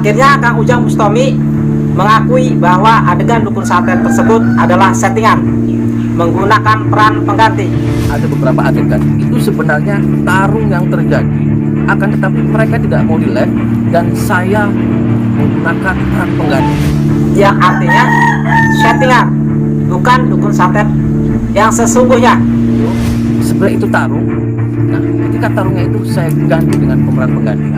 Akhirnya Kang Ujang Bustami mengakui bahwa adegan dukun santet tersebut adalah settingan menggunakan peran pengganti. Ada beberapa adegan itu sebenarnya tarung yang terjadi, akan tetapi mereka tidak mau di live dan saya menggunakan peran pengganti. Yang artinya settingan, bukan dukun santet yang sesungguhnya. Sebenarnya itu tarung. Nah, ketika tarungnya itu saya ganti dengan pemeran pengganti.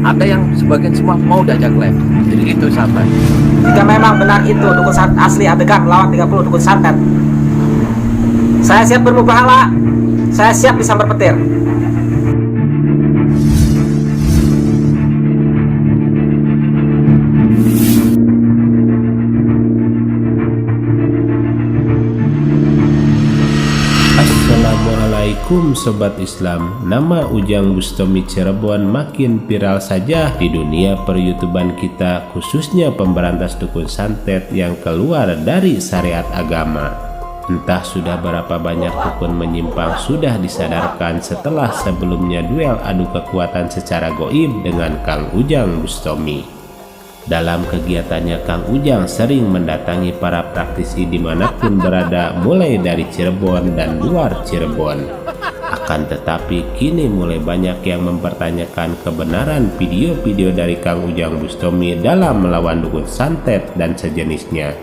Ada yang sebagian semua mau diajak live. Jadi itu sahabat. Jika memang benar itu dukun santet asli adegan melawan 30 dukun santet, saya siap bermubahalah, saya siap disambar petir. Assalamualaikum Sobat Islam. Nama Ujang Bustami Cirebon makin viral saja di dunia per-YouTuban kita, khususnya pemberantas dukun santet yang keluar dari syariat agama. Entah sudah berapa banyak dukun menyimpang sudah disadarkan setelah sebelumnya duel adu kekuatan secara goib dengan Kang Ujang Bustami. Dalam kegiatannya, Kang Ujang sering mendatangi para praktisi dimanapun berada, mulai dari Cirebon dan luar Cirebon. Akan tetapi kini mulai banyak yang mempertanyakan kebenaran video-video dari Kang Ujang Bustami dalam melawan dukun santet dan sejenisnya.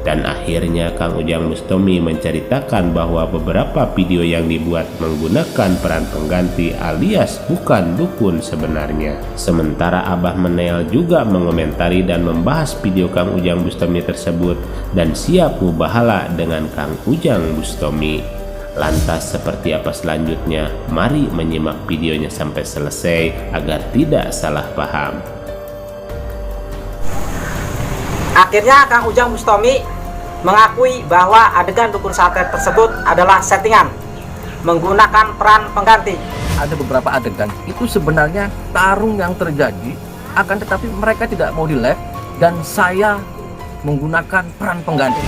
Dan akhirnya Kang Ujang Bustami menceritakan bahwa beberapa video yang dibuat menggunakan peran pengganti alias bukan dukun sebenarnya. Sementara Abah Menel juga mengomentari dan membahas video Kang Ujang Bustami tersebut dan siap mubahala dengan Kang Ujang Bustami. Lantas seperti apa selanjutnya? Mari menyimak videonya sampai selesai agar tidak salah paham. Akhirnya Kang Ujang Bustami mengakui bahwa adegan dukun santet tersebut adalah settingan menggunakan peran pengganti. Ada beberapa adegan itu sebenarnya tarung yang terjadi, akan tetapi mereka tidak mau di live dan saya menggunakan peran pengganti.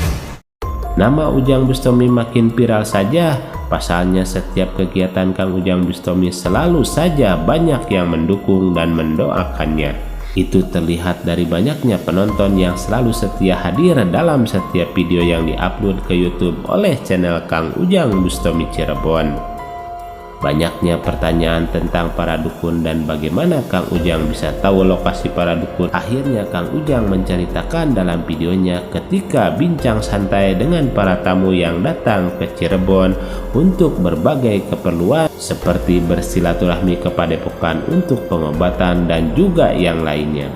Nama Ujang Bustami makin viral saja. Pasalnya setiap kegiatan Kang Ujang Bustami selalu saja banyak yang mendukung dan mendoakannya. Itu terlihat dari banyaknya penonton yang selalu setia hadir dalam setiap video yang diupload ke YouTube oleh channel Kang Ujang Bustami Cirebon. Banyaknya pertanyaan tentang para dukun dan bagaimana Kang Ujang bisa tahu lokasi para dukun. Akhirnya Kang Ujang menceritakan dalam videonya ketika bincang santai dengan para tamu yang datang ke Cirebon untuk berbagai keperluan seperti bersilaturahmi ke padepokan untuk pengobatan dan juga yang lainnya.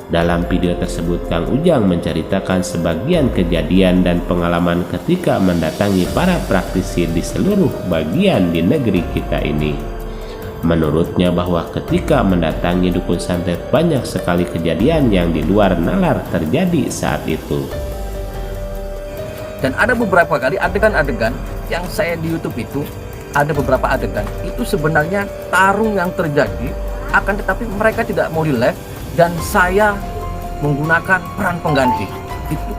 Dalam video tersebut Kang Ujang menceritakan sebagian kejadian dan pengalaman ketika mendatangi para praktisi di seluruh bagian di negeri kita ini. Menurutnya bahwa ketika mendatangi dukun santet banyak sekali kejadian yang di luar nalar terjadi saat itu. Dan ada beberapa kali adegan-adegan yang saya di YouTube itu, ada beberapa adegan itu sebenarnya tarung yang terjadi, akan tetapi mereka tidak mau di live dan saya menggunakan peran pengganti.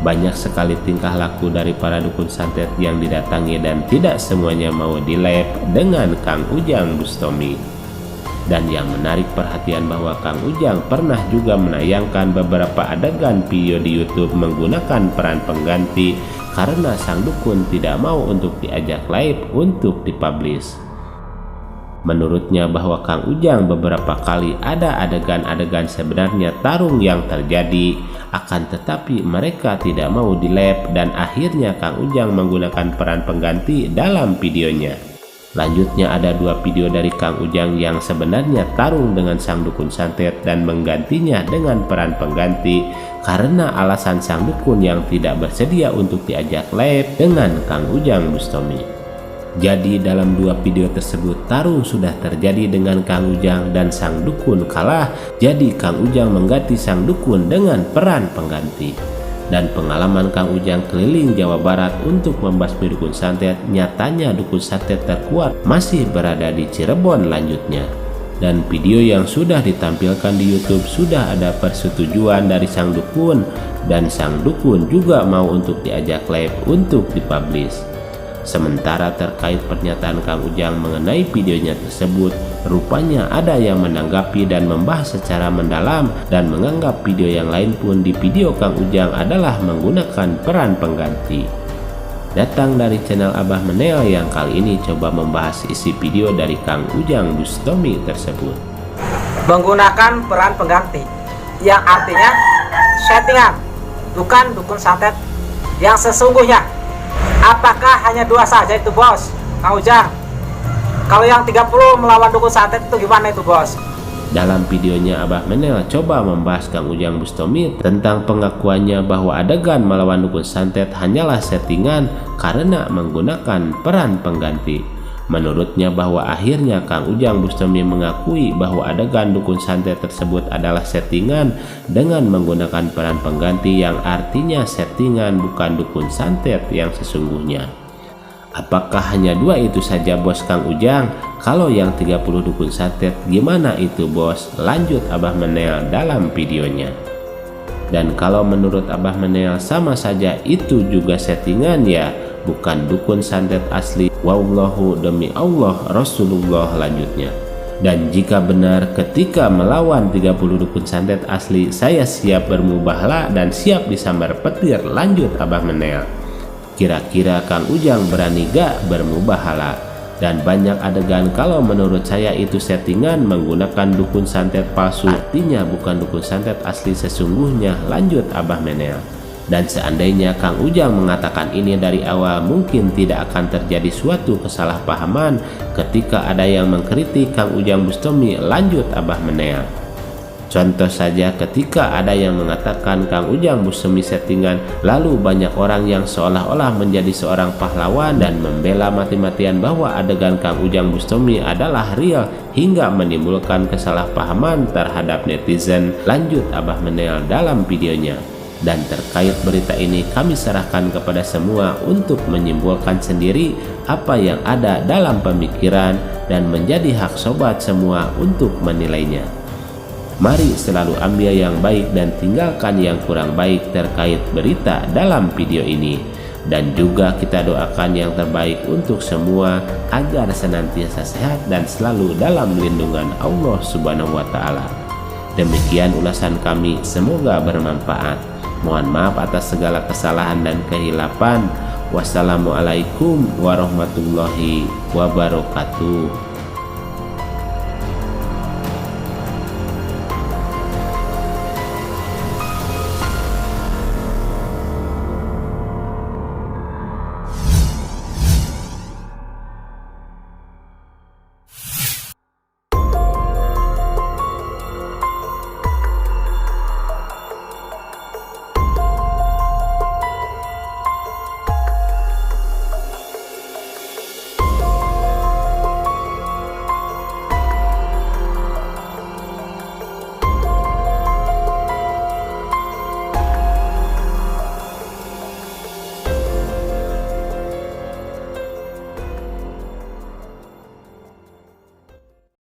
Banyak sekali tingkah laku dari para dukun santet yang didatangi dan tidak semuanya mau di live dengan Kang Ujang Bustami. Dan yang menarik perhatian bahwa Kang Ujang pernah juga menayangkan beberapa adegan video di YouTube menggunakan peran pengganti karena sang dukun tidak mau untuk diajak live untuk dipublish. Menurutnya bahwa Kang Ujang beberapa kali ada adegan-adegan sebenarnya tarung yang terjadi, akan tetapi mereka tidak mau di live dan akhirnya Kang Ujang menggunakan peran pengganti dalam videonya. Lanjutnya ada dua video dari Kang Ujang yang sebenarnya tarung dengan sang dukun santet dan menggantinya dengan peran pengganti karena alasan sang dukun yang tidak bersedia untuk diajak live dengan Kang Ujang Bustami. Jadi dalam dua video tersebut tarung sudah terjadi dengan Kang Ujang dan sang dukun kalah, jadi Kang Ujang mengganti sang dukun dengan peran pengganti. Dan pengalaman Kang Ujang keliling Jawa Barat untuk membasmi dukun santet, nyatanya dukun santet terkuat masih berada di Cirebon lanjutnya. Dan video yang sudah ditampilkan di YouTube sudah ada persetujuan dari sang dukun dan sang dukun juga mau untuk diajak live untuk dipublish. Sementara terkait pernyataan Kang Ujang mengenai videonya tersebut, rupanya ada yang menanggapi dan membahas secara mendalam dan menganggap video yang lain pun di video Kang Ujang adalah menggunakan peran pengganti. Datang dari channel Abah Menel yang kali ini coba membahas isi video dari Kang Ujang Bustami tersebut. Menggunakan peran pengganti, yang artinya settingan, bukan dukun santet yang sesungguhnya. Apakah hanya 2 saja itu bos, Kang Ujang? Kalau yang 30 melawan dukun santet itu gimana itu bos? Dalam videonya Abah Menel coba membahas Kang Ujang Bustami tentang pengakuannya bahwa adegan melawan dukun santet hanyalah settingan karena menggunakan peran pengganti. Menurutnya bahwa akhirnya Kang Ujang Bustami mengakui bahwa adegan dukun santet tersebut adalah settingan dengan menggunakan peran pengganti, yang artinya settingan bukan dukun santet yang sesungguhnya. Apakah hanya 2 itu saja bos Kang Ujang? Kalau yang 30 dukun santet gimana itu bos? Lanjut Abah Menel dalam videonya. Dan kalau menurut Abah Menel sama saja itu juga settingan ya, bukan dukun santet asli. Wallahu demi Allah Rasulullah lanjutnya. Dan jika benar ketika melawan 30 dukun santet asli, saya siap bermubahlah dan siap disambar petir. Lanjut Abah Menel. Kira-kira Kang Ujang berani gak bermubahala? Dan banyak adegan kalau menurut saya itu settingan menggunakan dukun santet palsu, artinya bukan dukun santet asli sesungguhnya. Lanjut Abah Menel. Dan seandainya Kang Ujang mengatakan ini dari awal, mungkin tidak akan terjadi suatu kesalahpahaman ketika ada yang mengkritik Kang Ujang Bustami. Lanjut Abah Menel. Contoh saja ketika ada yang mengatakan Kang Ujang Bustami settingan, lalu banyak orang yang seolah-olah menjadi seorang pahlawan dan membela mati-matian bahwa adegan Kang Ujang Bustami adalah real, hingga menimbulkan kesalahpahaman terhadap netizen. Lanjut Abah Menel dalam videonya. Dan terkait berita ini kami serahkan kepada semua untuk menyimpulkan sendiri apa yang ada dalam pemikiran dan menjadi hak sobat semua untuk menilainya. Mari selalu ambil yang baik dan tinggalkan yang kurang baik terkait berita dalam video ini. Dan juga kita doakan yang terbaik untuk semua agar senantiasa sehat dan selalu dalam lindungan Allah Subhanahu wa Ta'ala. Demikian ulasan kami, semoga bermanfaat. Mohon maaf atas segala kesalahan dan kehilapan. Wassalamualaikum warahmatullahi wabarakatuh.